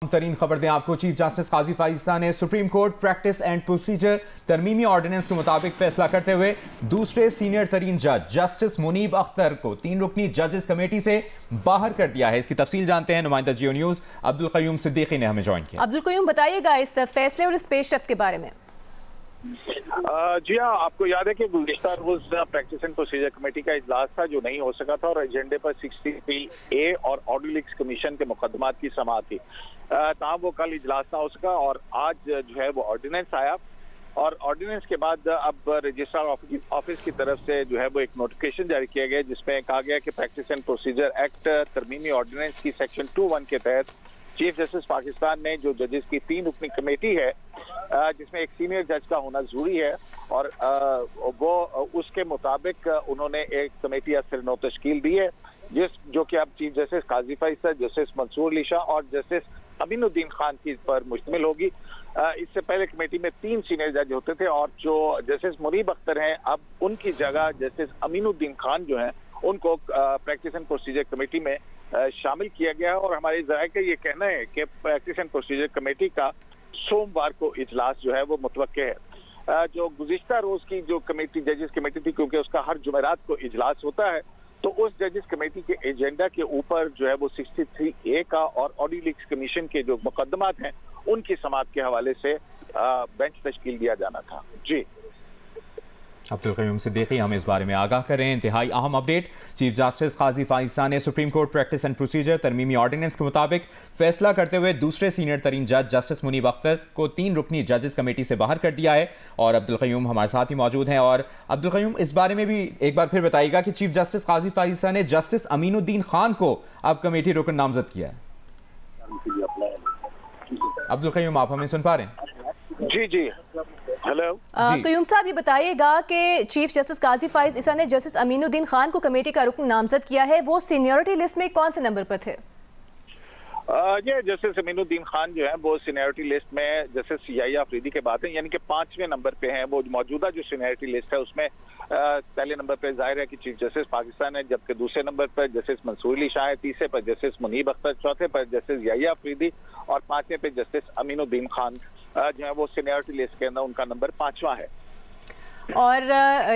तरीन खबर दें आपको। चीफ जस्टिस काजी फाइज़ ने Supreme Court practice and procedure तरमीमी ऑर्डिनेंस के मुताबिक फैसला करते हुए दूसरे सीनियर तरीन जज जस्टिस मुनीब अख्तर को 3 रुकनी जजेस कमेटी से बाहर कर दिया है। इसकी तफसील जानते हैं नुमाइंदा जियो न्यूज अब्दुल क़य्यूम सिद्दीकी ने हमें ज्वाइन किया। अब्दुल क़य्यूम, बताइएगा इस फैसले और इस पेशरफ्त के बारे में। जी हाँ, आपको याद है कि गुज़िश्ता रोज प्रैक्टिस एंड प्रोसीजर कमेटी का इजलास था जो नहीं हो सका था और एजेंडे पर 63A और ऑडियो लीक्स कमीशन के मुकदमात की समाअत थी। तमाम वो कल इजलास ना हो सका और आज जो है वो ऑर्डिनेंस आया और ऑर्डिनेंस के बाद अब रजिस्ट्रार ऑफिस की तरफ से जो है वो एक नोटिफिकेशन जारी किया गया जिसमें कहा गया कि प्रैक्टिस एंड प्रोसीजर एक्ट तरमीमी ऑर्डिनेंस की सेक्शन 21 के तहत चीफ जस्टिस पाकिस्तान ने जो जजेस की 3 रुकनी कमेटी है जिसमें एक सीनियर जज का होना जरूरी है और वो उसके मुताबिक उन्होंने एक कमेटी असर तश्कील दी है जो कि अब chief justice Qazi Faez, justice Mansoor Ali Shah और जस्टिस अमीनुद्दीन खान की पर मुश्तमिल होगी। इससे पहले कमेटी में 3 सीनियर जज होते थे और जो जस्टिस मुनीब अख्तर हैं अब उनकी जगह जस्टिस अमीनुद्दीन खान जो हैं उनको प्रैक्टिस एंड प्रोसीजर कमेटी में शामिल किया गया है और हमारे ज़राए का ये कहना है कि प्रैक्टिस एंड प्रोसीजर कमेटी का सोमवार को इजलास जो है वो मुतवक्के है। जो गुज़िश्ता रोज की जो कमेटी जजेस कमेटी थी क्योंकि उसका हर जुमेरात को इजलास होता है तो उस जजेस कमेटी के एजेंडा के ऊपर जो है वो 63A का और ऑडियो लीक्स कमीशन के जो मुकदमात हैं उनकी समाअत के हवाले से बेंच तश्कील दिया जाना था। जी अब्दुल क़य्यूम सिद्दीकी हमें इस बारे में आगाह करें। इंतहाई अहम update. Chief justice Qazi Faez ने Supreme Court practice and procedure तरमीमी ऑर्डिनेंस के मुताबिक फैसला करते हुए दूसरे सीनियर तरीन जज जस्टिस मुनीब अख्तर को 3 रुकनी जजेस कमेटी से बाहर कर दिया है और अब्दुल क़य्यूम हमारे साथ ही मौजूद हैं। और अब्दुल क़य्यूम, इस बारे में भी एक बार फिर बताइएगा कि चीफ जस्टिस काजी फाइज़ ने जस्टिस अमीनुद्दीन खान को अब कमेटी रुकन नामजद किया है। अब्दुल क़य्यूम, आप हमें सुन पा रहे हैं? जी जी, हेलो क़य्यूम साहब, ये बताइएगा कि चीफ जस्टिस काजी फाइज़ ईसा ने जस्टिस अमीनुद्दीन खान को कमेटी का रुकन नामजद किया है, वो सीनियरिटी लिस्ट में कौन से नंबर पर थे? ये जस्टिस अमीनुद्दीन खान जो है वो सीनियरिटी लिस्ट में जस्टिस याहिया अफरीदी के बाद है, यानी कि 5वें नंबर पे हैं। वो मौजूदा जो सीनियरिटी लिस्ट है उसमें पहले नंबर पे जाहिर है कि चीफ जस्टिस पाकिस्तान है, जबकि दूसरे नंबर पर जस्टिस मंसूर अली शाह है, तीसरे पर जस्टिस मुनीब अख्तर, चौथे पर जस्टिस याहिया अफरीदी और 5वें पे जस्टिस अमीनुद्दीन खान जो है वो सीनियरिटी लिस्ट के अंदर उनका नंबर 5वां है। और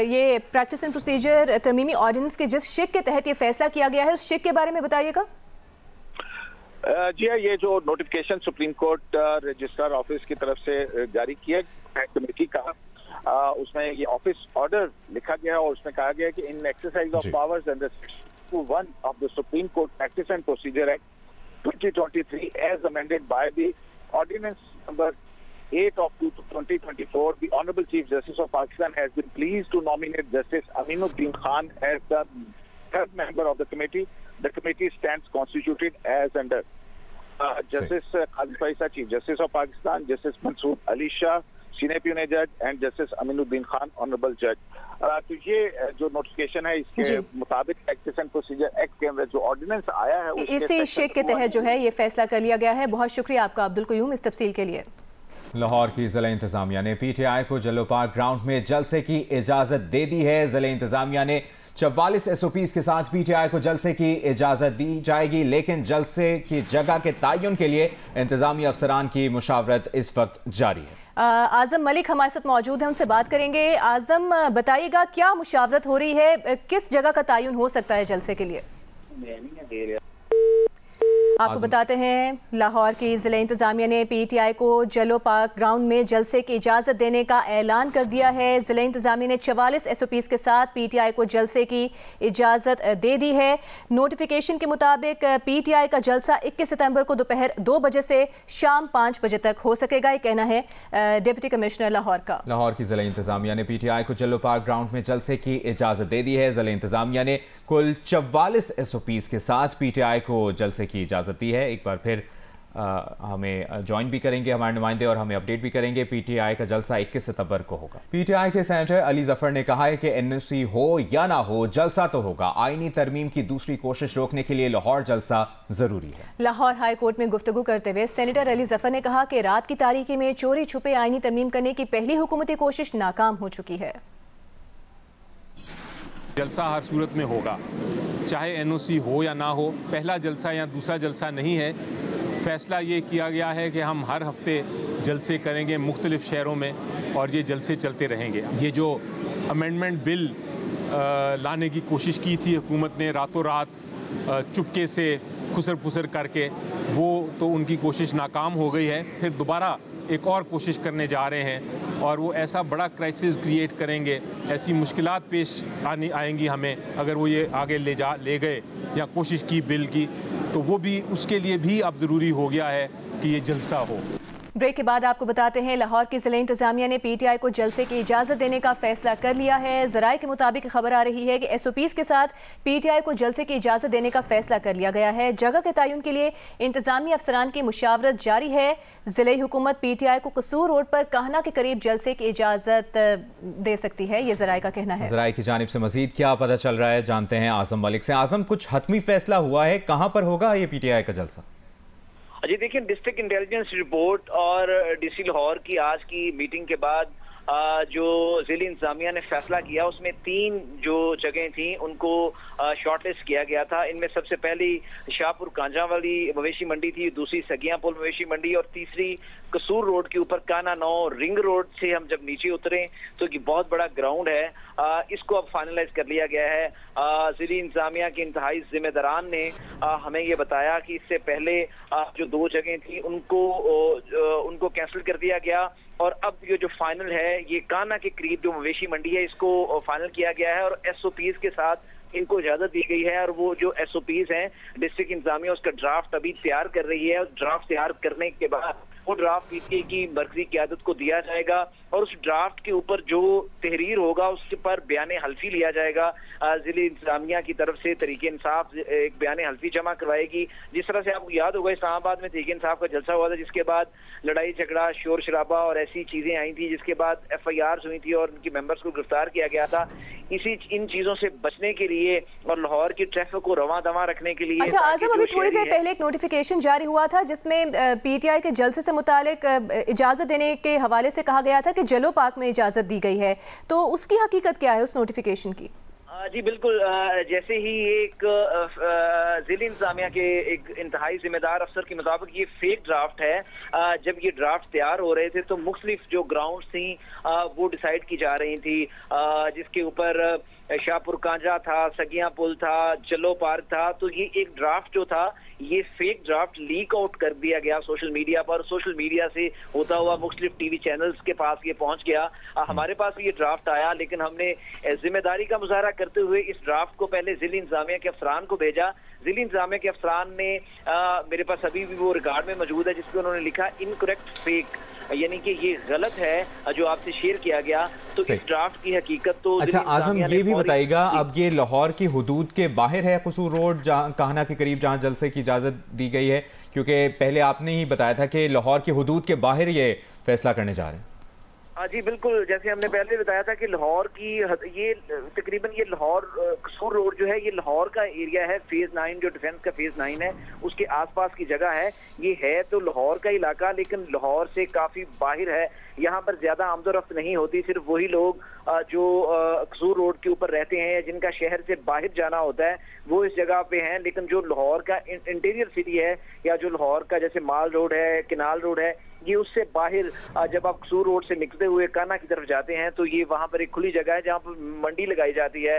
ये प्रैक्टिस एंड प्रोसीजर तरमीमी ऑर्डिनेंस के जिस शिक के तहत ये फैसला किया गया है उस शिक के बारे में बताइएगा। जी हाँ, ये जो notification supreme court registrar office की तरफ से जारी किया कमेटी का उसमें ये ऑफिस ऑर्डर लिखा गया है और उसमें कहा गया है कि in exercise of powers under section 1 of the Supreme Court practice and procedure act 2023 as amended by the ordinance number 8 of 2024, the Honorable Chief Justice of Pakistan has been pleased to nominate Justice Aminuddin Khan as the 3rd member of the committee. The committee stands constituted as under Justice Qazi Faisa, Chief Justice of Pakistan, Justice Mansoor Ali Shah, Senior Penal Judge, and Justice Aminuddin Khan, Honorable Judge. तो ये जो notification है इसके मुताबिक practice and procedure act के अंदर जो ordinance आया है इसी शिक के तहत जो है ये फैसला कर लिया गया है। बहुत शुक्रिया आपका अब्दुल क़य्यूम इस तफसील के लिए। लाहौर की ज़िला इंतजामिया ने PTI को जल्लो पार्क ग्राउंड में जलसे की इजाज़त दे दी है। ज़िला इंतजामिया ने 44 SOPs के साथ PTI को जलसे की इजाज़त दी जाएगी, लेकिन जलसे की जगह के तयन के लिए इंतजामी अफसरान की मुशावरत इस वक्त जारी है। आज़म मलिक हमारे साथ मौजूद है, उनसे बात करेंगे। आज़म, बताइएगा क्या मुशावरत हो रही है, किस जगह का तयन हो सकता है जलसे के लिए? आपको बताते हैं लाहौर की ज़िला इंतज़ामिया ने PTI को जल्लो पार्क ग्राउंड में जलसे की इजाज़त देने का ऐलान कर दिया है। ज़िला इंतज़ामिया ने 44 SOPs के साथ PTI को जलसे की इजाज़त दे दी है। नोटिफिकेशन के मुताबिक PTI का जलसा 21 सितंबर को दोपहर 2 बजे से शाम 5 बजे तक हो सकेगा, ये कहना है डिप्टी कमिश्नर लाहौर का। लाहौर की ज़िला इंतज़ामिया ने PTI को जल्लो पार्क ग्राउंड में जलसे की इजाज़त दे दी है। ज़िला इंतज़ामिया ने कुल 44 SOPs के साथ PTI को जलसे की इजाज़त दी है। एक बार फिर हमें ज्वाइन भी करेंगे हमारे नुमाइंदे और हमें अपडेट भी करेंगे। PTI का जलसा 21 सितंबर को होगा। PTI के सेनेटर अली जफर ने कहा है कि NOC हो या ना हो जलसा तो होगा। आईनी तरमीम की दूसरी कोशिश रोकने के लिए लाहौर जलसा जरूरी है। लाहौर हाई कोर्ट में गुफ्तगू करते हुए सेनेटर अली जफर ने कहा कि रात की तारीकी में चोरी छुपे आईनी तरमीम करने की पहली हुकूमती कोशिश नाकाम हो चुकी है। जलसा हर सूरत में होगा, चाहे NOC हो या ना हो। पहला जलसा या दूसरा जलसा नहीं है, फ़ैसला ये किया गया है कि हम हर हफ्ते जलसे करेंगे मुख्तलिफ शहरों में और ये जलसे चलते रहेंगे। ये जो अमेंडमेंट बिल लाने की कोशिश की थी हुकूमत ने रातों रात चुपके से खुसर फुसर करके, वो तो उनकी कोशिश नाकाम हो गई है। फिर दोबारा एक और कोशिश करने जा रहे हैं और वो ऐसा बड़ा क्राइसिस क्रिएट करेंगे, ऐसी मुश्किलात पेश आएंगी हमें अगर वो ये आगे ले गए या कोशिश की बिल की, तो वो भी उसके लिए भी अब ज़रूरी हो गया है कि ये जलसा हो। ब्रेक के बाद आपको बताते हैं लाहौर की ज़िला इंतजामिया ने पीटीआई को जलसे की इजाज़त देने का फैसला कर लिया है। ज़राए के मुताबिक खबर आ रही है कि एसओपीज़ के साथ पीटीआई को जलसे की इजाज़त देने का फैसला कर लिया गया है। जगह के तयन के लिए इंतजामी अफसरान की मुशावरत जारी है। ज़िले हुकूमत पीटीआई को कसूर रोड पर कहना के करीब जलसे की इजाज़त दे सकती है, ये ज़राए का कहना है। ज़राए की जानिब से मजीद क्या पता चल रहा है जानते हैं आज़म मलिक से। आज़म, कुछ हतमी फैसला हुआ है, कहाँ पर होगा ये पीटीआई का जलसा? जी देखिए, डिस्ट्रिक्ट इंटेलिजेंस रिपोर्ट और डीसी लाहौर की आज की मीटिंग के बाद जो ज़िली इंतजामिया ने फैसला किया उसमें 3 जो जगह थी उनको शॉर्टलिस्ट किया गया था। इनमें सबसे पहली शाहपुर कांजा वाली मवेशी मंडी थी, दूसरी सगिया पुल मवेशी मंडी और तीसरी कसूर रोड के ऊपर काना 9 रिंग रोड से हम जब नीचे उतरे तो ये बहुत बड़ा ग्राउंड है, इसको अब फाइनलाइज कर लिया गया है। ज़िली इंतजामिया के इंतहाई जिम्मेदारान ने हमें ये बताया कि इससे पहले जो 2 जगह थी उनको कैंसिल कर दिया गया और अब ये जो फाइनल है ये काना के करीब जो मवेशी मंडी है इसको फाइनल किया गया है और एसओपीज के साथ इनको इजाजत दी गई है। और वो जो एसओपीज हैं डिस्ट्रिक्ट इंतजामिया उसका ड्राफ्ट अभी तैयार कर रही है और ड्राफ्ट तैयार करने के बाद वो ड्राफ्ट पीटीआई की मरकजी क़यादत को दिया जाएगा और उस ड्राफ्ट के ऊपर जो तहरीर होगा उसके पर बयान हल्फी लिया जाएगा। ज़िली इंतजामिया की तरफ से तहरीक इंसाफ एक बयान हल्फी जमा करवाएगी। जिस तरह से आपको याद होगा इस्लामाबाद में तहरीक इंसाफ का जलसा हुआ था जिसके बाद लड़ाई झगड़ा शोर शराबा और ऐसी चीजें आई थी जिसके बाद FIRs हुई थी और उनकी मेंबर्स को गिरफ्तार किया गया था। इन चीजों से बचने के लिए और लाहौर की ट्रैफिक को रवां दवां रखने के लिए। अच्छा आज़म, अभी थोड़ी देर पहले एक नोटिफिकेशन जारी हुआ था जिसमें पीटीआई के जलसे से मुतालिक इजाजत देने के हवाले से कहा गया था कि जलो पार्क में इजाजत दी गई है, तो उसकी हकीकत क्या है उस नोटिफिकेशन की? जी बिल्कुल, जैसे ही एक ज़िली इंतजामिया के एक इंतहाई जिम्मेदार अफसर के मुताबिक ये फेक ड्राफ्ट है। जब ये ड्राफ्ट तैयार हो रहे थे तो मुख्तलिफ जो ग्राउंड थी वो डिसाइड की जा रही थी, जिसके ऊपर शाहपुर कांजा था, सगिया पुल था, जलो पार्क था। तो ये एक ड्राफ्ट जो था ये फेक ड्राफ्ट लीक आउट कर दिया गया सोशल मीडिया पर। सोशल मीडिया से होता हुआ मुख्तलिफ टीवी चैनल्स के पास ये पहुंच गया। हमारे पास भी ये ड्राफ्ट आया लेकिन हमने जिम्मेदारी का मुजाहरा करते हुए इस ड्राफ्ट को पहले ज़िली इंतजामिया के अफसरान को भेजा। ज़िली इंतजामिया के अफसरान ने मेरे पास अभी भी वो रिकॉर्ड में मौजूद है जिसपे उन्होंने लिखा इनकरेक्ट फेक, यानी कि ये गलत है जो आपसे शेयर किया गया। तो इस ड्राफ्ट की हकीकत तो अच्छा आज़म ये भी बताइएगा, अब ये लाहौर की हुदूद के बाहर है कसूर रोड कहना के करीब जहां जलसे की इजाज़त दी गई है, क्योंकि पहले आपने ही बताया था कि लाहौर की हुदूद के बाहर ये फैसला करने जा रहे हैं। जी बिल्कुल, जैसे हमने पहले बताया था कि लाहौर की ये तकरीबन ये लाहौर कसूर रोड जो है ये लाहौर का एरिया है। फेज 9 जो डिफेंस का फेज 9 है उसके आसपास की जगह है। ये है तो लाहौर का इलाका लेकिन लाहौर से काफी बाहर है। यहाँ पर ज्यादा आमदोरफ्त नहीं होती, सिर्फ वही लोग जो कसूर रोड के ऊपर रहते हैं जिनका शहर से बाहर जाना होता है वो इस जगह पे हैं। लेकिन जो लाहौर का इंटीरियर सिटी है या जो लाहौर का जैसे माल रोड है, किनाल रोड है, ये उससे बाहर जब आप कसूर रोड से निकलते हुए काना की तरफ जाते हैं तो ये वहां पर एक खुली जगह है जहां पर मंडी लगाई जाती है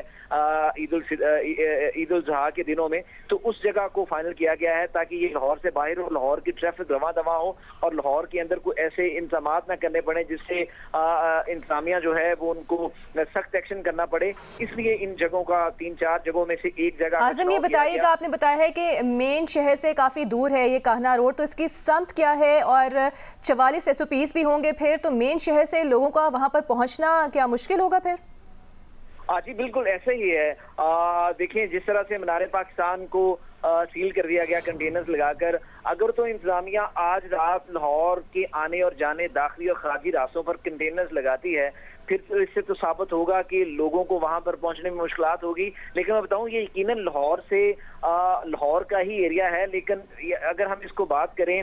ईद उल जुहा के दिनों में। तो उस जगह को फाइनल किया गया है ताकि ये लाहौर से बाहर हो, लाहौर की ट्रैफिक रवां दवा हो और लाहौर के अंदर कोई ऐसे इंतजाम ना करने पड़े जिससे इंतजामिया जो है वो उनको सख्त एक्शन करना पड़े। इसलिए इन जगहों का 3-4 जगहों में से एक जगह। आज़म ये बताइएगा, आपने बताया है कि मेन शहर से काफी दूर है ये कहना रोड, तो इसकी समत क्या है और 44 SOPs भी होंगे फिर तो मेन शहर से लोगों का वहां पर पहुंचना क्या मुश्किल होगा फिर? जी बिल्कुल ऐसे ही है। देखिए जिस तरह से मीनार पाकिस्तान को सील कर दिया गया कंटेनर्स लगाकर, अगर तो इंतजामिया आज रात लाहौर के आने और जाने दाखिली और खारजी रास्तों पर कंटेनर्स लगाती है फिर तो इससे तो साबित होगा कि लोगों को वहां पर पहुंचने में मुश्किलात होगी। लेकिन मैं बताऊं ये यकीनन लाहौर से लाहौर का ही एरिया है। लेकिन अगर हम इसको बात करें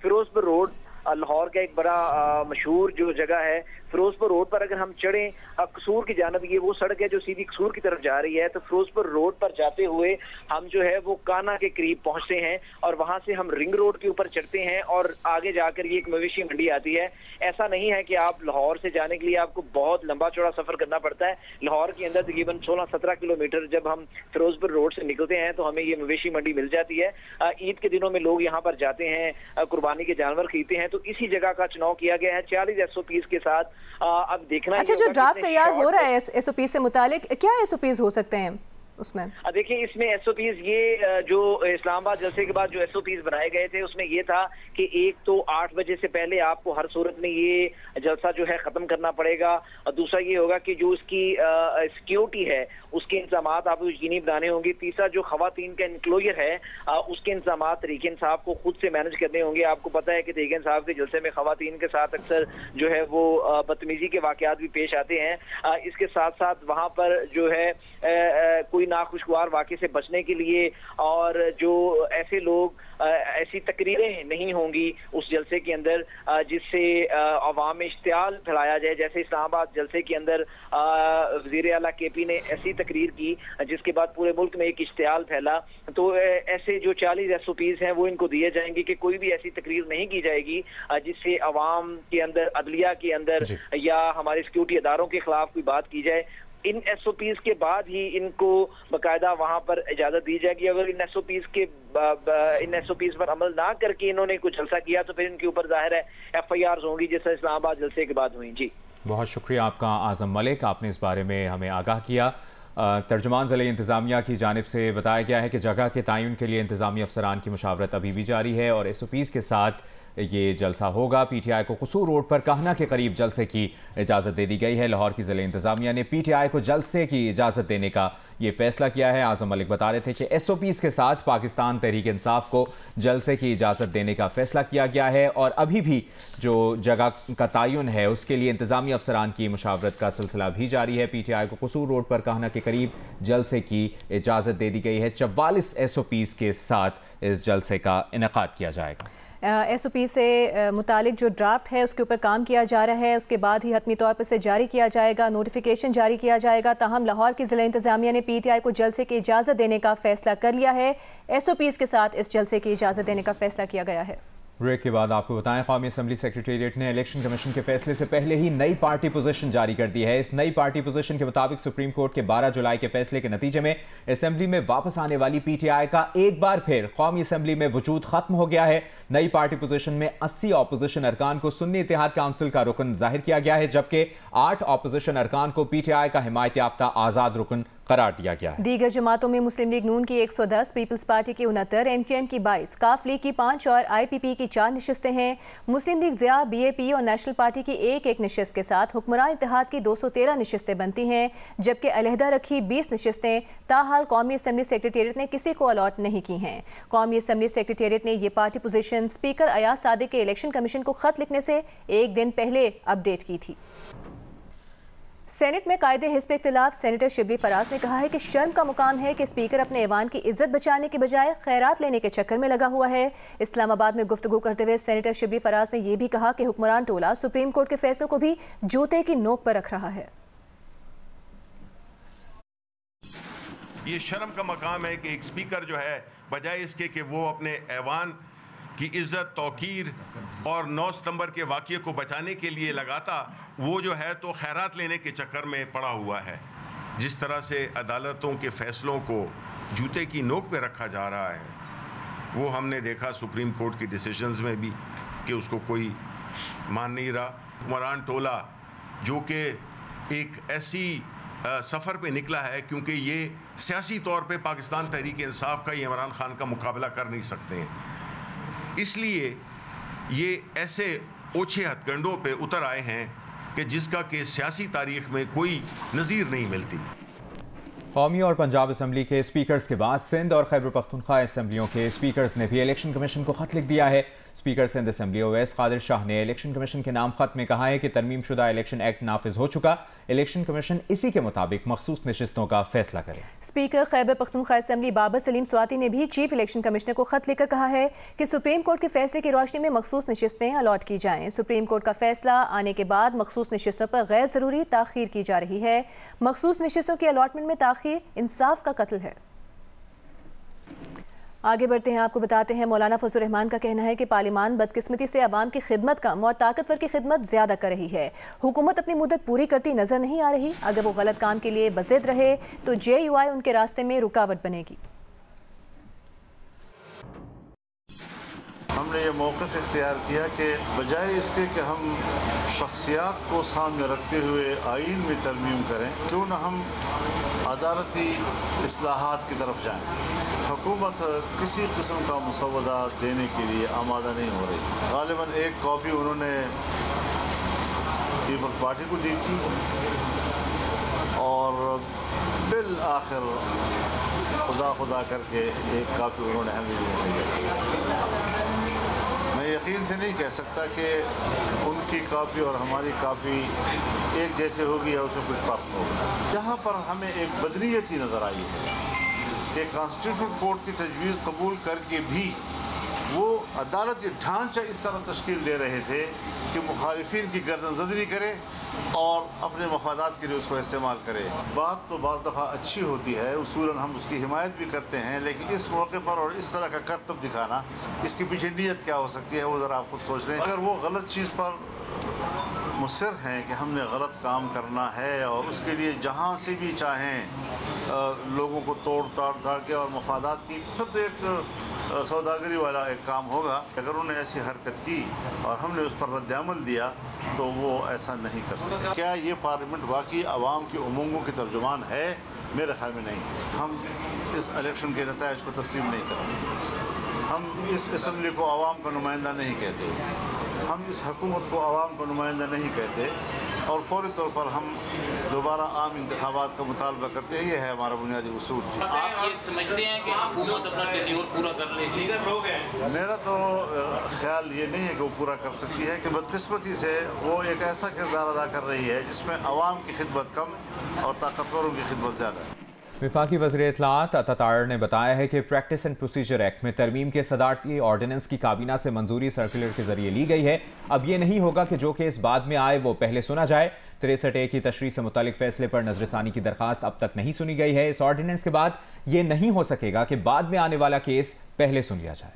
फिरोजपुर रोड लाहौर का एक बड़ा मशहूर जो जगह है फिरोजपुर रोड पर अगर हम चढ़ें कसूर की जानब, ये वो सड़क है जो सीधी कसूर की तरफ जा रही है, तो फिरोजपुर रोड पर जाते हुए हम जो है वो काना के करीब पहुंचते हैं और वहां से हम रिंग रोड के ऊपर चढ़ते हैं और आगे जाकर ये एक मवेशी मंडी आती है। ऐसा नहीं है कि आप लाहौर से जाने के लिए आपको बहुत लंबा चौड़ा सफर करना पड़ता है। लाहौर के अंदर तकरीबन 16-17 किलोमीटर जब हम फिरोजपुर रोड से निकलते हैं तो हमें ये मवेशी मंडी मिल जाती है। ईद के दिनों में लोग यहाँ पर जाते हैं, कुर्बानी के जानवर खरीदते हैं, तो इसी जगह का चुनाव किया गया है 40 SOPs के साथ। अब देखना अच्छा, जो ड्राफ्ट तैयार हो रहा है SOP से मुतालिक, क्या SOPs हो सकते हैं उसमें? देखिए, इसमें SOPs ये जो इस्लामाबाद जलसे के बाद जो SOPs बनाए गए थे उसमें ये था कि एक तो 8 बजे से पहले आपको हर सूरत में ये जलसा जो है खत्म करना पड़ेगा, और दूसरा ये होगा कि जो उसकी सिक्योरिटी है उसके इंतजाम आपको यकीनी बनाने होंगे। तीसरा जो खवातीन का इंक्लोजर है उसके इंतजाम तरीके इंसाफ को खुद से मैनेज करने होंगे। आपको पता है कि तरीके इंसाफ के जलसे में खवातीन के साथ अक्सर जो है वो बदतमीजी के वाकयात भी पेश आते हैं। इसके साथ साथ वहाँ पर जो है कोई नाखुशगवार वाक़े से बचने के लिए और जो ऐसे लोग ऐसी तकरीरें नहीं होंगी उस जलसे के अंदर जिससे अवाम में इश्तियाल फैलाया जाए। जैसे इस्लामाबाद जलसे के अंदर वज़ीर आला KP ने ऐसी तकरीर की जिसके बाद पूरे मुल्क में एक इश्तियाल फैला, तो ऐसे जो 40 SOPs हैं वो इनको दिए जाएंगे कि कोई भी ऐसी तकरीर नहीं की जाएगी जिससे अवाम के अंदर, अदलिया के अंदर या हमारे सिक्योरिटी अदारों के खिलाफ कोई बात की जाए। इन SOPs के बाद ही इनको बाकायदा वहां पर इजाजत दी जाएगी। अगर इन SOPs पर अमल ना करके इन्होंने कुछ जलसा किया तो फिर इनके ऊपर जाहिर है FIRs होंगी, जैसे इस्लामाबाद जलसे के बाद हुई। जी, बहुत शुक्रिया आपका आजम मलिक, आपने इस बारे में हमें आगाह किया। तर्जुमान ज़िले इंतज़ामिया की जानिब से बताया गया है कि जगह के तयन के लिए इंतज़ामी अफसरान की मुशावरत अभी भी जारी है और SOPs के साथ ये जलसा होगा। PTI को कसूर रोड पर कहना के करीब जलसे की इजाज़त दे दी गई है। लाहौर की ज़िले इंतज़ामिया ने PTI को जलसे की इजाज़त देने का ये फैसला किया है। आज़म मलिक बता रहे थे कि SOPs के साथ पाकिस्तान तहरीक इंसाफ को जलसे की इजाज़त देने का फैसला किया गया है और अभी भी जो जगह का तयन है उसके लिए इंतज़ामी अफसरान की मुशावरत का सिलसिला भी जारी है। PTI को कसूर रोड पर कहना के करीब जलसे की इजाज़त दे दी गई है। 44 SOPs के साथ इस जलसे का इनेकाद किया जाएगा। SOP से मुतालिक जो ड्राफ्ट है उसके ऊपर काम किया जा रहा है, उसके बाद ही हतमी तौर पर से जारी किया जाएगा, नोटिफिकेशन जारी किया जाएगा। ताहम लाहौर की ज़िला इंतज़ामिया ने PTI को जलसे की इजाज़त देने का फैसला कर लिया है। SOPs के साथ इस जलसे की इजाज़त देने का फैसला किया गया है। ब्रेक के बाद आपको बताएं, कौमी असम्बली सेक्रेटेरिएट ने इलेक्शन कमीशन के फैसले से पहले ही नई पार्टी पोजीशन जारी कर दी है। इस नई पार्टी पोजीशन के मुताबिक सुप्रीम कोर्ट के 12 जुलाई के फैसले के नतीजे में असम्बली में वापस आने वाली PTI का एक बार फिर कौमी असम्बली में वजूद खत्म हो गया है। नई पार्टी पोजीशन में 80 ऑपोजिशन अरकान को सुन्नी इत्तेहाद काउंसिल का रुकन जाहिर किया गया है, जबकि 8 ऑपोजिशन अरकान को PTI का हिमायत याफ्ता आज़ाद रुकन करार दिया गया है। दीगर जमातों में मुस्लिम लीग नून की 110, पीपल्स पार्टी की 69, MQM की 22, काफ लीग की 5 और IPP की 4 नशिस्तें हैं। मुस्लिम लीग ज़िया, BAP और नेशनल पार्टी की एक नशिस्त के साथ हुक्मरान इत्तेहाद की 213 नशिस्तें बनती हैं, जबकि अलहदा रखी 20 नशिस्तें ताहाल कौमी असम्बली सेक्रेटेरिएट ने किसी को अलॉट नहीं की हैं। कौमी असम्बली सेक्रेटेरिएट ने ये party position speaker Ayaz Sadiq के इलेक्शन कमीशन को खत लिखने से एक दिन पहले अपडेट की थी। सेनेट में कायदे हिस्ब इख्तिलाफ सेनेटर शिबली फराज ने कहा है कि शर्म का मुकाम है कि स्पीकर अपने ऐवान की इज्जत बचाने के बजाय खैरात लेने के चक्कर में लगा हुआ है। इस्लामाबाद में गुफ्तगू करते हुए सेनेटर शिबली फराज ने यह भी कहा कि हुक्मरान टोला सुप्रीम कोर्ट के फैसलों को भी जूते की नोक पर रख रहा है। ये शर्म का मकाम है कि एक स्पीकर जो है बजाय इसके कि वो अपने ऐवान की इज्जत, तौकीर और 9 सितंबर के वाक़ये को बचाने के लिए लगाता, वो जो है तो खैरात लेने के चक्कर में पड़ा हुआ है। जिस तरह से अदालतों के फैसलों को जूते की नोक पे रखा जा रहा है वो हमने देखा सुप्रीम कोर्ट की डिसीजंस में भी कि उसको कोई मान नहीं रहा। हुक्मरान टोला जो कि एक ऐसी सफ़र पे निकला है क्योंकि ये सियासी तौर पे पाकिस्तान तहरीक इंसाफ का इमरान खान का मुकाबला कर नहीं सकते हैं, इसलिए ये ऐसे ओछे हथकंडों पे उतर आए हैं कि जिसका कि सियासी तारीख में कोई नज़ीर नहीं मिलती। कौमी और पंजाब असम्बली के स्पीकर्स के बाद सिंध और खैबर पख्तूनख्वा असम्बलियों के स्पीकर्स ने भी इलेक्शन कमीशन को खत लिख दिया है। स्पीकर सिंध असेंबली ओवैस कादिर शाह ने इलेक्शन कमीशन के नाम खत में कहा है कि तरमीम शुदा इलेक्शन एक्ट नाफिज हो चुका, इलेक्शन कमीशन इसी के मुताबिक मखसूस नशिस्तों का फैसला करे। स्पीकर खैबर पख्तूनख्वा असेंबली बाबर सलीम स्वाति ने भी चीफ इलेक्शन कमिश्नर को खत लिखकर कहा है कि सुप्रीम कोर्ट के फैसले की रोशनी में मखसूस नशिस्तें अलॉट की जाएं। सुप्रीम कोर्ट का फैसला आने के बाद मखसूस नशिस्तों पर गैर जरूरी ताखीर की जा रही है। मखसूस नशिस्तों की अलॉटमेंट में ताखीर इंसाफ का कत्ल है। आगे बढ़ते हैं, आपको बताते हैं मौलाना फजल रहमान का कहना है कि पार्लियामान बदकिस्मती से अवाम की खिदमत कम और ताकतवर की खिदमत ज़्यादा कर रही है। हुकूमत अपनी मुद्दत पूरी करती नजर नहीं आ रही। अगर वो गलत काम के लिए बज़िद रहे तो JUI उनके रास्ते में रुकावट बनेगी। हमने ये मौक़िफ़ इख्तियार किया कि बजाय इसके कि हम शख्सियात को सामने रखते हुए आइन में तरमीम करें, क्यों न हम अदालती इस्लाहात की तरफ जाएं। हुकूमत किसी किस्म का मुसवदा देने के लिए आमादा नहीं हो रही। गालिबन एक कॉपी उन्होंने पीपल्स पार्टी को दी थी और बिल आखिर खुदा करके एक कॉपी उन्होंने हमें दी। मैं यकीन से नहीं कह सकता कि उनकी कॉपी और हमारी कॉपी एक जैसे होगी या उसमें कुछ फ़र्क होगा। यहाँ पर हमें एक बदनीयती नज़र आई है कि कॉन्स्टिट्यूशनल कोर्ट की तजवीज़ कबूल करके भी वो अदालती ढांचा इस तरह तश्कील दे रहे थे कि मुखालिफिन की गर्दनज़दरी करे और अपने मफादात के लिए उसको इस्तेमाल करे। बात तो बाज़ दफ़ा अच्छी होती है, उसूलन हम उसकी हिमायत भी करते हैं, लेकिन इस मौके पर और इस तरह का करतब दिखाना, इसके पीछे नीयत क्या हो सकती है वो ज़रा आप खुद सोच लें। अगर वो गलत चीज़ पर मुसर हैं कि हमने गलत काम करना है और उसके लिए जहाँ से भी चाहें लोगों को तोड़ ताड़ के और मफादात की, तो फिर एक सौदागरी वाला एक काम होगा। अगर उन्होंने ऐसी हरकत की और हमने उस पर रद्द-ए-अमल दिया तो वो ऐसा नहीं कर सकते। क्या ये पार्लियामेंट वाकई आवाम की उमंगों की तर्जुमान है? मेरे ख्याल में नहीं। हम इस इलेक्शन के नताइज को तस्लीम नहीं करेंगे। हम इस असम्बली को आवाम का नुमाइंदा नहीं कहते, हम इस हुकूमत को आवाम का नुमाइंदा नहीं कहते और फौरी तौर पर हम दोबारा आम इंतखाबात का मुतालबा करते हैं। ये है हमारा बुनियादी उसूल। आप ये समझते हैं कि हुकूमत अपना टेन्योर पूरा कर लेगी? मेरा तो ख्याल ये नहीं है कि वो पूरा कर सकती है, कि बदकिस्मती से वो एक ऐसा किरदार अदा कर रही है जिसमें आवाम की खिदमत कम और ताकतवरों की खिदमत ज़्यादा है। वफाकी वज़ीर इत्तलाआत अतातार ने बताया है कि प्रैक्टिस एंड प्रोसीजर एक्ट में तरमीम के सदारती ऑर्डिनेंस की काबीना से मंजूरी सर्कुलर के जरिए ली गई है। अब ये नहीं होगा कि जो केस बाद में आए वो पहले सुना जाए। 63A की तशरीह से मुतालिक फैसले पर नजरसानी की दरखास्त अब तक नहीं सुनी गई है। इस ऑर्डिनेंस के बाद ये नहीं हो सकेगा कि बाद में आने वाला केस पहले सुन लिया जाए।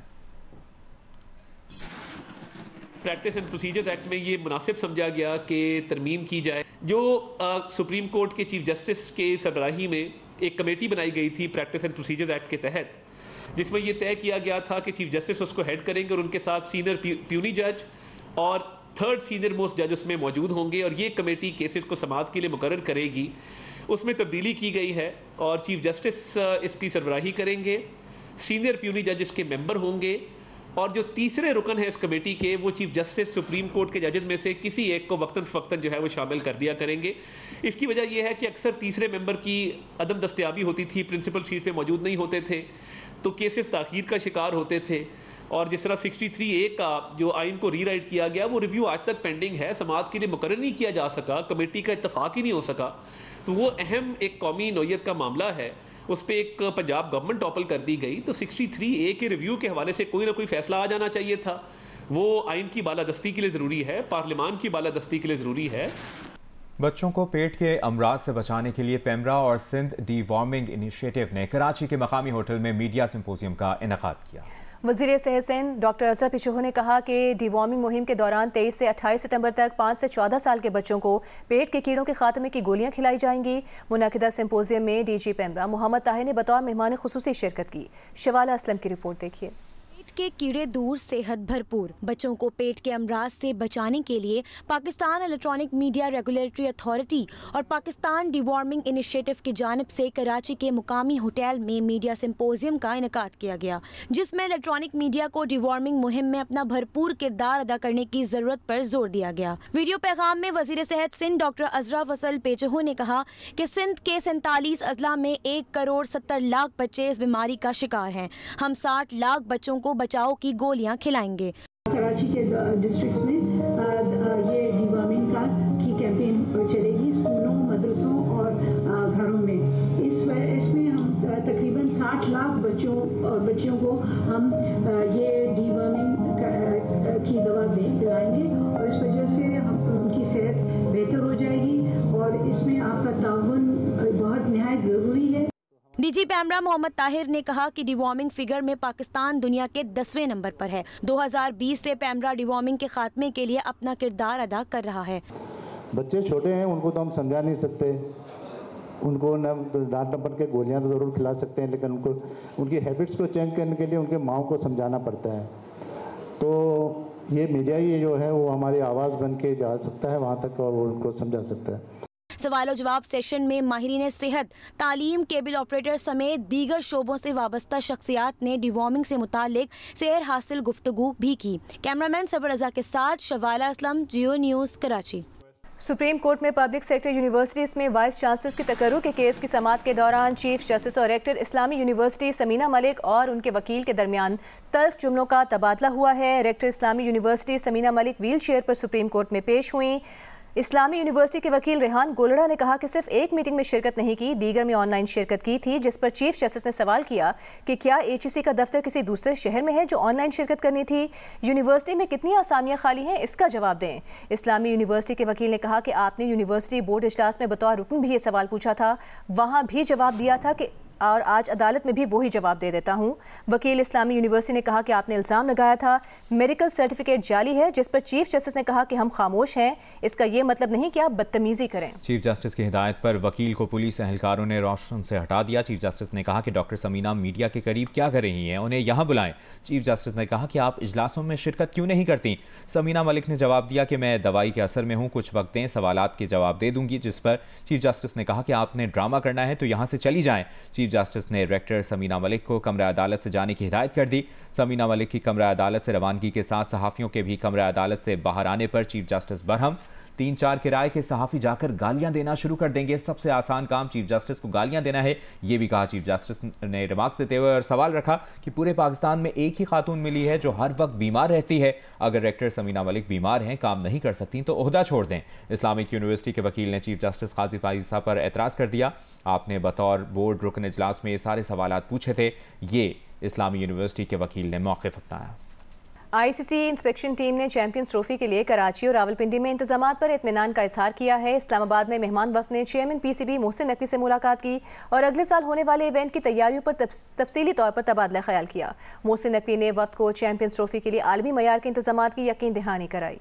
प्रैक्टिस एंड प्रोसीजर्स एक्ट में ये मुनासिब समझा गया कि तरमीम की जाए। जो सुप्रीम कोर्ट के चीफ जस्टिस के सरबराही में एक कमेटी बनाई गई थी प्रैक्टिस एंड प्रोसीजर्स एक्ट के तहत, जिसमें यह तय किया गया था कि चीफ जस्टिस उसको हेड करेंगे और उनके साथ सीनियर प्यूनी जज और थर्ड सीनियर मोस्ट जज उसमें मौजूद होंगे और ये कमेटी केसेस को समाअत के लिए मुकर्रर करेगी। उसमें तब्दीली की गई है और चीफ जस्टिस इसकी सरबराही करेंगे, सीनियर प्यूनी जज इसके मेंबर होंगे और जो तीसरे रुकन है इस कमेटी के वो चीफ जस्टिस सुप्रीम कोर्ट के जजेस में से किसी एक को वक्तन फ़वक्तन जो है वो शामिल कर दिया करेंगे। इसकी वजह यह है कि अक्सर तीसरे मेंबर की अदम दस्तयाबी होती थी, प्रिंसिपल सीट पे मौजूद नहीं होते थे तो केसेस ताख़ीर का शिकार होते थे। और जिस तरह 63A का जो आइन को रीराइट किया गया वो रिव्यू आज तक पेंडिंग है, समाअत के लिए मुकर्रर नहीं किया जा सका, कमेटी का इत्तफाक ही नहीं हो सका। तो वो अहम एक कौमी नौयत का मामला है, उस पर एक पंजाब गवर्नमेंट टॉपल कर दी गई। तो 63A के रिव्यू के हवाले से कोई ना कोई फैसला आ जाना चाहिए था। वो आइन की बालादस्ती के लिए ज़रूरी है, पार्लियामान की बालादस्ती के लिए ज़रूरी है। बच्चों को पेट के अमराज से बचाने के लिए पेमरा और सिंध डी वार्मिंग इनिशिएटिव ने कराची के मकामी होटल में मीडिया सिंपोजियम का इनेकाद किया। वज़ीर सेहत डॉक्टर अज़रा पिशोह ने कहा कि डिवॉर्मिंग मुहिम के दौरान 23 से 28 सितंबर तक 5 से 14 साल के बच्चों को पेट के कीड़ों के खात्मे की गोलियां खिलाई जाएंगी। मुनाकिदा सिंपोजियम में DG पेमरा मोहम्मद ताहिर ने बतौर मेहमान खुसूसी शिरकत की। शवाला असलम की रिपोर्ट देखिए। के कीड़े दूर, सेहत भरपूर। बच्चों को पेट के अमराज से बचाने के लिए Pakistan electronic media regulatory authority और पाकिस्तान डिवॉर्मिंग इनिशिएटिव की जानिब से कराची के मुकामी होटल में मीडिया सिंपोजियम का इनेकाद किया गया, जिसमें इलेक्ट्रॉनिक मीडिया को डिवॉर्मिंग मुहिम में अपना भरपूर किरदार अदा करने की जरूरत पर जोर दिया गया। वीडियो पैगाम में वजीर सेहत सिंध डॉक्टर अज़रा फसल पेचहू ने कहा कि सिंध के 47 अजला में 1 करोड़ 70 लाख बच्चे इस बीमारी का शिकार हैं। हम 60 लाख बच्चों को बचाव की गोलियां खिलाएंगे। कराची के डिस्ट्रिक्ट्स में ये डिवर्मिंग की कैंपेन चलेगी स्कूलों, मदरसों और घरों में। इसमें हम तकरीबन 60 लाख बच्चियों को हम ये डिवर्मिंग की दवा दिलाएंगे और इस वजह से उनकी सेहत बेहतर हो जाएगी और इसमें आपका ताउन बहुत निहायत ज़रूरी है। डीजी पैमरा मोहम्मद ताहिर ने कहा कि डिवॉर्मिंग फिगर में पाकिस्तान दुनिया के 10वें नंबर पर है। 2020 से पैमरा डिवॉर्मिंग के खात्मे के लिए अपना किरदार अदा कर रहा है। बच्चे छोटे हैं, उनको तो हम समझा नहीं सकते, उनको न डांट डपट के गोलियां तो ज़रूर खिला सकते हैं, लेकिन उनको उनकी हैबिट्स को चेंज करने के लिए उनके माओ को समझाना पड़ता है। तो ये मीडिया ही जो है वो हमारी आवाज़ बन के जा सकता है वहाँ तक और उनको समझा सकता है। सवाल और जवाब सेशन में माहिरीन सेहत, तालीम, केबल ऑपरेटर समेत दीगर शोबों से वाबस्ता शख्सियात ने डिवॉर्मिंग से मुतालिक सेहर हासिल गुफ्तगू भी की। कैमरामैन सबर रजा के साथ शवाला असलम, जियो न्यूज़, कराची। सुप्रीम कोर्ट में पब्लिक सेक्टर यूनिवर्सिटीज़ में वाइस चांसलर्स की तकर्रुर के केस की समाअत के दौरान चीफ जस्टिस और रेक्टर इस्लामी यूनिवर्सिटी समीना मलिक और उनके वकील के दरमियान तल्ख जुमलों का तबादला हुआ है। रेक्टर इस्लामी university Samina Malik wheel chair पर सुप्रीम कोर्ट में पेश हुई। इस्लामी यूनिवर्सिटी के वकील रेहान गोलड़ा ने कहा कि सिर्फ एक मीटिंग में शिरकत नहीं की, दीगर में ऑनलाइन शिरकत की थी, जिस पर चीफ जस्टिस ने सवाल किया कि क्या HEC का दफ्तर किसी दूसरे शहर में है जो ऑनलाइन शिरकत करनी थी। यूनिवर्सिटी में कितनी आसामियां खाली हैं, इसका जवाब दें। इस्लामी यूनिवर्सिटी के वकील ने कहा कि आपने यूनिवर्सिटी बोर्ड इजलास में बतौर रुकन भी ये सवाल पूछा था, वहाँ भी जवाब दिया था कि और आज अदालत में भी वही जवाब दे देता हूँ। वकील इस्लामी यूनिवर्सिटी ने कहा कि आपने इल्ज़ाम लगाया था मेडिकल सर्टिफिकेट जाली है, जिस पर चीफ जस्टिस ने कहा कि हम खामोश हैं, इसका ये मतलब नहीं कि आप बदतमीजी करें। चीफ जस्टिस की हिदायत पर वकील को पुलिस एहलकारों ने रोशन से हटा दिया। चीफ जस्टिस ने कहा कि डॉक्टर समीना मीडिया के करीब क्या कर रही हैं, उन्हें यहाँ बुलाएं। चीफ जस्टिस ने कहा कि आप इजलासों में शिरकत क्यों नहीं करती। समीना मलिक ने जवाब दिया कि मैं दवाई के असर में हूँ, कुछ वक्त दें, सवालात के जवाब दे दूंगी। जिस पर चीफ जस्टिस ने कहा कि आपने ड्रामा करना है तो यहाँ से चली जाएं। चीफ जस्टिस ने रेक्टर समीना मलिक को कमरा अदालत से जाने की हिदायत कर दी। समीना मलिक की कमरा अदालत से रवानगी के साथ सहाफ़ियों के भी कमरा अदालत से बाहर आने पर चीफ जस्टिस बरहम। 3-4 किराए के सहाफ़ी जाकर गालियां देना शुरू कर देंगे। सबसे आसान काम चीफ जस्टिस को गालियां देना है, ये भी कहा चीफ जस्टिस ने रिमार्क्स देते हुए। और सवाल रखा कि पूरे पाकिस्तान में एक ही खातून मिली है जो हर वक्त बीमार रहती है। अगर रेक्टर समीना मलिक बीमार हैं, काम नहीं कर सकती तो ओहदा छोड़ दें। इस्लामिक यूनिवर्सिटी के वकील ने चीफ जस्टिस काजी फाइज़ा पर एतराज़ कर दिया। आपने बतौर बोर्ड रुकन इजलास में ये सारे सवालात पूछे थे। ये इस्लामी यूनिवर्सिटी के वकील ने मौक़िफ़ अपनाया। ICC इंस्पेक्शन टीम ने चैंपियंस ट्रॉफी के लिए कराची और रावलपिंडी में इंतजामात पर इत्मीनान का इजहार किया है। इस्लामाबाद में मेहमान वफ्द ने चेयरमैन PCB मोहसिन नकवी से मुलाकात की और अगले साल होने वाले इवेंट की तैयारियों पर तफसीली तौर पर तबादला ख्याल किया। मोहसिन नकवी ने वफ्द को चैंपियंस ट्रॉफी के लिए आलमी मयार के इंतजामात की यकीन दहानी कराई।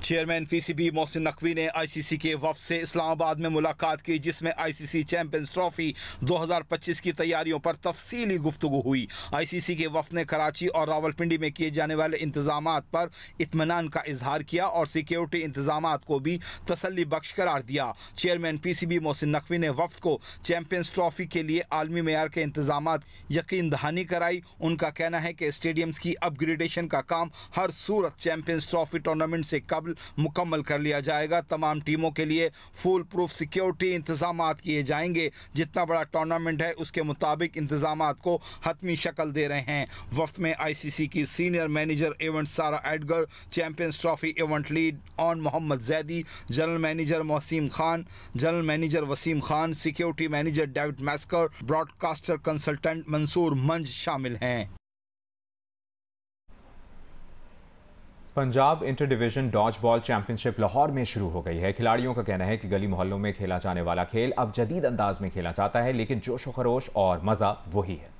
चेयरमैन PCB मोहसिन नकवी ने ICC के वफ्द से इस्लामाबाद में मुलाकात की, जिसमें ICC चैंपियंस ट्रॉफी 2025 की तैयारियों पर तफसीली गुफ्तगू हुई। ICC के वफ्द ने कराची और रावलपिंडी में किए जाने वाले इंतजामात पर इत्मीनान का इजहार किया और सिक्योरिटी इंतजामात को भी तसल्ली बख्श करार दिया। चेयरमैन PCB मोहसिन नकवी ने वफ्द को चैंपियंस ट्रॉफी के लिए आलमी मेयार के इंतजामात यकीन दहानी कराई। उनका कहना है कि स्टेडियम्स की अपग्रेडेशन का काम हर सूरत चैंपियंस ट्रॉफी टूर्नामेंट से कबल मुकम्मल कर लिया जाएगा। तमाम टीमों के लिए फुल प्रूफ सिक्योरिटी इंतजामात किए जाएंगे। जितना बड़ा टूर्नामेंट है उसके मुताबिक इंतजामात को हतमी शक्ल दे रहे हैं। वफ्द में ICC की senior manager event Sarah Edgar, Champions Trophy event lead on Mohammad Zaidi, general manager Mohsin Khan, general manager Wasim Khan, security manager David Masker, broadcaster consultant Mansoor Manj शामिल हैं। Punjab inter division dodge ball championship Lahore में शुरू हो गई है। खिलाड़ियों का कहना है कि गली मोहल्लों में खेला जाने वाला खेल अब जदीद अंदाज में खेला जाता है, लेकिन जोश व खरोश और मज़ा वही है।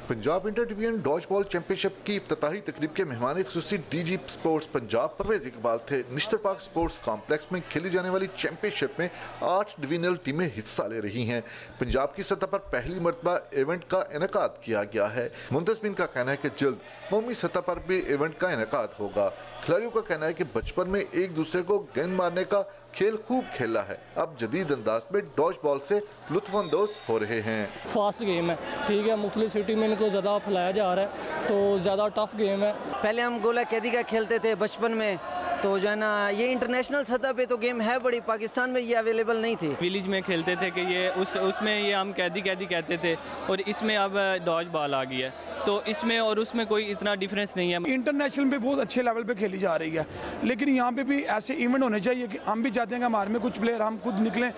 Punjab inter division dodge ball championship की इफ्तिताही तकरीब के मेहमान खुसूसी DG स्पोर्ट्स पंजाब परवेज इकबाल थे। निश्तर पार्क स्पोर्ट्स कॉम्प्लेक्स में खेली जाने वाली चैंपियनशिप में 8 डिवीजनल टीमें हिस्सा ले रही हैं। पंजाब की सतह पर पहली मरतबा इवेंट का इनेकाद किया गया है। मुंतज़मीन का कहना है कि जल्द कौमी सतह पर भी इवेंट का इनेकाद होगा। खिलाड़ियों का कहना है कि बचपन में एक दूसरे को गेंद मारने का खेल खूब खेला है, अब जदीद अंदाज में डॉज बॉल से लुत्फानंदोज हो रहे हैं। फास्ट गेम है, ठीक है, मुख्तलिफ सिटी में इनको ज़्यादा फैलाया जा रहा है तो ज़्यादा टफ गेम है। पहले हम गोला कैदी का खेलते थे बचपन में, तो जो है ना ये इंटरनेशनल सतह पे तो गेम है बड़ी, पाकिस्तान में ये अवेलेबल नहीं थी। विलेज में खेलते थे कि ये उसमें ये हम कैदी कहते थे, और इसमें अब डॉज बॉल आ गई है, तो इसमें और उसमें कोई इतना डिफरेंस नहीं है। इंटरनेशनल पे बहुत अच्छे लेवल पे खेली जा रही है, लेकिन यहाँ पे भी ऐसे इवेंट होने चाहिए कि हम भी चाहते हैं कि हमारे में कुछ प्लेयर हम खुद निकलें।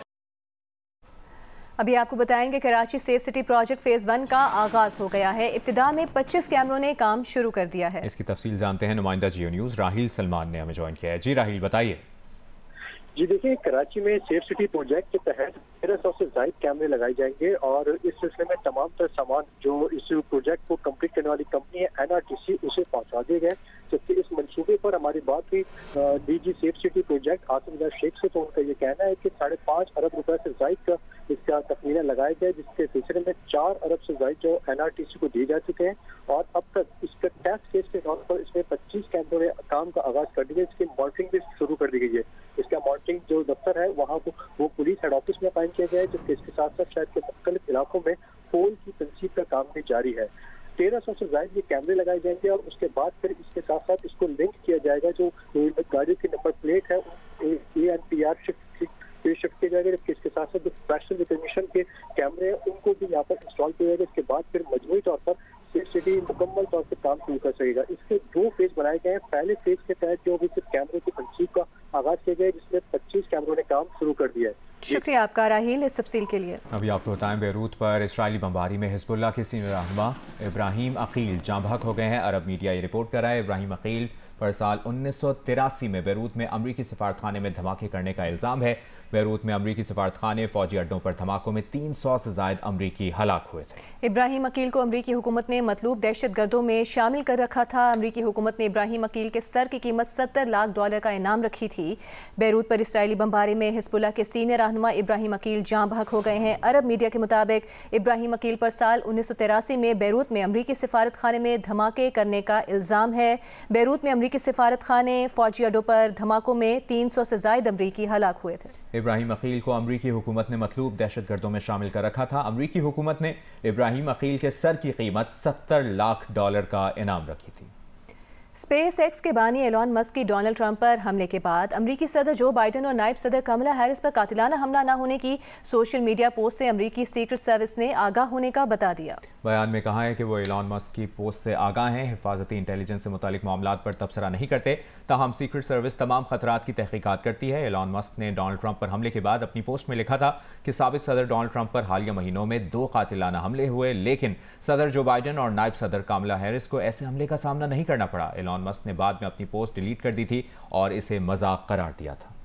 अभी आपको बताएंगे Karachi safe city project phase 1 का आगाज हो गया है। इब्तिदा में 25 कैमरों ने काम शुरू कर दिया है। इसकी तफसील जानते हैं नुमाइंदा जियो न्यूज़ राहील सलमान ने हमें ज्वाइन किया है। जी राहील, बताइए। जी देखिए, कराची में सेफ सिटी प्रोजेक्ट के तहत 1300 से ज़ायद कैमरे लगाए जाएंगे और इस सिलसिले में तमाम तर सामान जो इस प्रोजेक्ट को कंप्लीट करने वाली कंपनी है NRTC उसे पहुंचा दिए गए। जबकि इस मंसूबे पर हमारी बात हुई DG safe city project Asif Sheikh से, तो उनका ये कहना है कि 5.5 अरब रुपए से ज़ायद का इसका तखमीना लगाया गया, जिसके सिलसिले में 4 अरब से ज़ायद जो NRTC को दिए जा चुके हैं और अब तक इसका टेस्ट फेज के तौर पर इसमें 25 कैमरों ने काम का आगाज कर दिया। इसकी मॉनिटरिंग भी शुरू कर दी गई है। इसका मॉनिटरिंग जो दफ्तर है वहाँ को वो पुलिस हेड ऑफिस में कायम किया गया है, जबकि इसके साथ साथ शहर के मुख्तलिफ इलाकों में पोल की तनसीब का काम भी जारी है। 1300 से ज़ायद ये कैमरे लगाए जाएंगे और उसके बाद फिर इसके साथ साथ इसको लिंक किया जाएगा, जो गाड़ी की नंबर प्लेट है ANPR शिफ्ट किया जाएगा, जबकि इसके साथ साथ जो फैशन रिकॉग्निशन के कैमरे हैं उनको भी यहाँ पर इंस्टॉल किया जाएगा। इसके बाद फिर मजमूई तौर पर सेफ सिटी मुकम्मल तौर पर काम शुरू कर सकेगा। इसके 2 फेज बनाए गए हैं। पहले फेज के तहत जो अभी सिर्फ कैमरे की तनसीब का आगाज किया गया है, जिसमें 25 कैमरों ने काम शुरू कर दिया है। शुक्रिया आपका राहील इस तफसील के लिए। अभी आपको बताएं, बेरूत पर इसराइली बमबारी में हिजबुल्लाह के सीनियर रहनुमा इब्राहिम अकील जाँ बहक हो गए हैं। अरब मीडिया ये रिपोर्ट कर रहा है। इब्राहिम अकील पर साल 1983 में बेरूत में अमरीकी सफारतखाने में धमाके करने का इल्ज़ाम है। बेरूत में अमरीकी सफारतखाने फौजी अड्डों पर धमाकों में 300 से ज़ायद अमरीकी हलाक हुए थे। इब्राहिम अकील को अमरीकी हुकूमत ने मतलूब दहशत गर्दों में शामिल कर रखा था। अमरीकी हुकूमत ने इब्राहिम अकील के सर की कीमत $70 लाख का इनाम रखी थी। बेरूत पर इसराइली बमबारी में हिजबुल्लाह के सीनियर रहनुमा इब्राहिम अकील जाँ बहक हो गए हैं। अरब मीडिया के मुताबिक इब्राहिम अकील पर साल 1983 में बेरूत में अमरीकी सफारतखाने में धमाके करने का इल्ज़ाम है। बेरूत में अमरीकी सफारतखाने फौजी अड्डों पर धमाकों में 300 से ज़ायद अमरीकी हलाक हुए थे। इब्राहिम अकील को अमरीकी हुकूमत ने मतलूब दहशत गर्दों में शामिल कर रखा था। अमरीकी हुकूमत ने इब्राहिम अकील के सर की कीमत $70 लाख का इनाम रखी थी। स्पेस एक्स के बानी एलॉन मस्क की डोनाल्ड ट्रंप पर हमले के बाद अमरीकी सदर जो बाइडन और नायब सदर कमला हैरिस पर कातिलाना हमला न होने की सोशल मीडिया पोस्ट से अमरीकी सीक्रेट सर्विस ने आगाह होने का बता दिया। बयान में कहा है कि वो एलॉन मस्क की पोस्ट से आगाह हैं, हिफाजती इंटेलिजेंस से मुतालिक मामलात पर तबसरा नहीं करते। ताहम सीक्रेट सर्विस तमाम खतरात की तहकीकात करती है। एलॉन मस्क ने डोनाल्ड ट्रंप पर हमले के बाद अपनी पोस्ट में लिखा था कि साबिक सदर डोनाल्ड ट्रंप पर हालिया महीनों में 2 कातिलाना हमले हुए, लेकिन सदर जो बाइडन और नायब सदर कमला हैरिस को ऐसे हमले का सामना नहीं करना पड़ा। एलॉन मस्क ने बाद में अपनी पोस्ट डिलीट कर दी थी और इसे मजाक करार दिया था।